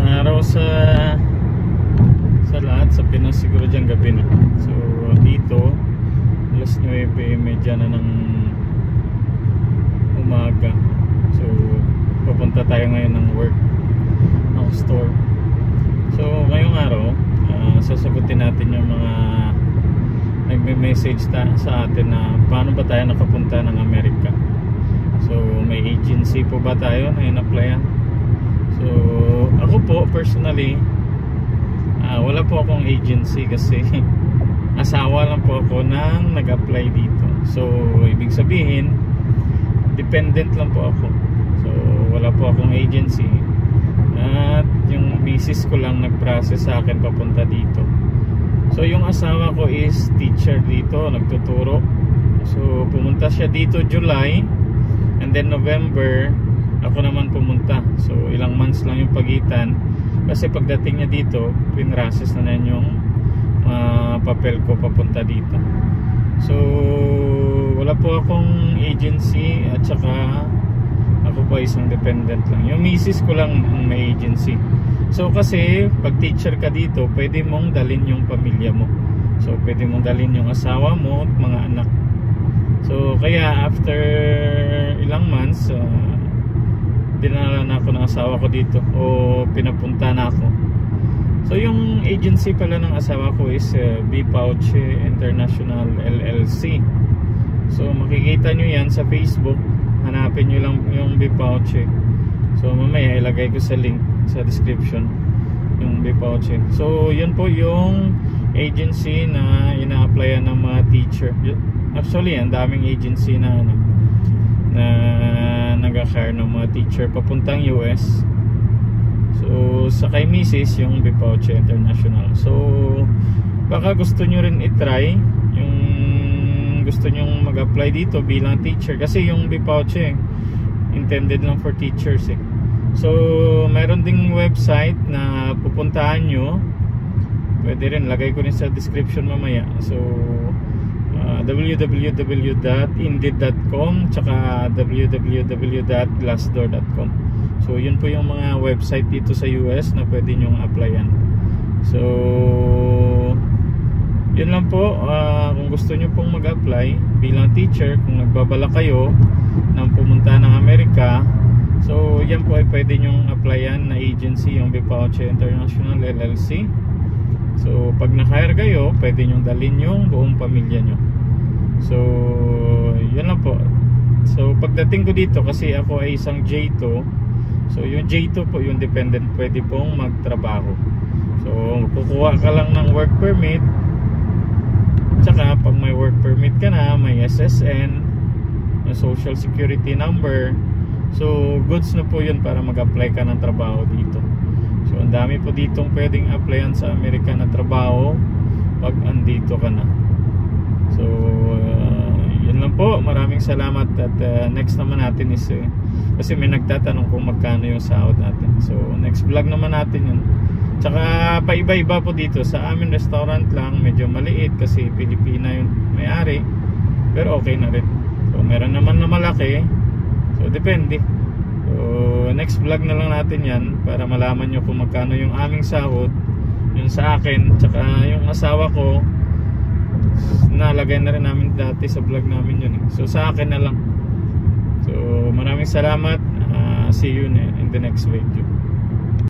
Magandang araw sa lahat, sa Pinas siguro dyan gabi na. So dito alas 9:30 na ng umaga. So papunta tayo ngayon ng work, ng store. So ngayong araw sasagutin natin yung mga nagme-message sa atin na paano ba tayo nakapunta ng Amerika. So may agency po ba tayo na in-applyan? So ako po personally wala po akong agency kasi asawa lang po ako nang nag-apply dito. So ibig sabihin dependent lang po ako. So wala po akong agency at yung misis ko lang nag-process sa akin papunta dito. So yung asawa ko is teacher dito, nagtuturo. So pumunta siya dito July, and then November ako naman pumunta. So ilang months lang yung pagitan. Kasi pagdating niya dito, pinrases na yung papel ko papunta dito. So wala po akong agency at saka ako po isang dependent lang. Yung misis ko lang ang may agency. So kasi pag teacher ka dito, pwede mong dalhin yung pamilya mo. So pwede mong dalhin yung asawa mo at mga anak. So kaya after ilang months dinala na ako ng asawa ko dito o pinapunta na ako. So yung agency pala ng asawa ko is B Pouch International LLC. So makikita nyo yan sa Facebook. Hanapin nyo lang yung B Pouch. So mamaya ilagay ko sa link sa description yung B Pouch. So yun po yung agency na ina-applyan ng mga teacher. Actually ang daming agency na nag-hire ng mga teacher papuntang US. So sa kay Mrs. yung B Pouch International. So baka gusto nyo rin i-try yung gusto nyong mag-apply dito bilang teacher kasi yung B Pouch intended lang for teachers So mayroon ding website na pupuntahan nyo. Pwede rin, lagay ko rin sa description mamaya. So www.indeed.com tsaka www.glassdoor.com. So yun po yung mga website dito sa US na pwede nyong applyan. So yun lang po. Kung gusto nyo pong mag-apply bilang teacher, kung nagbabala kayo ng pumunta ng Amerika, so yan po ay pwede nyong applyan na agency, yung B Pouch International LLC. So pag na-hire kayo, pwede nyong dalhin yung buong pamilya nyo. So yun lang po. So pagdating ko dito, kasi ako ay isang J2, so yung J2 po yung dependent, pwede pong magtrabaho. So kukuha ka lang ng work permit. Tsaka pag may work permit ka na, may SSN, may social security number. So goods na po yun para mag-apply ka ng trabaho dito. So ang dami po ditong pwedeng applyan sa Amerika na trabaho pag andito ka na. So yun lang po. Maraming salamat. At next naman natin is kasi may nagtatanong kung magkano yung sahod natin. So next vlog naman natin yun. Tsaka paiba-iba po dito. Sa amin restaurant lang, medyo maliit kasi Pilipina yung may-ari, pero okay na rin. So meron naman na malaki. So depende. So next vlog na lang natin yan para malaman nyo kung magkano yung aming sahod, yung sa akin, tsaka yung asawa ko. Nalagay na rin namin dati sa vlog namin yun. So sa akin na lang. So maraming salamat. See you in the next video.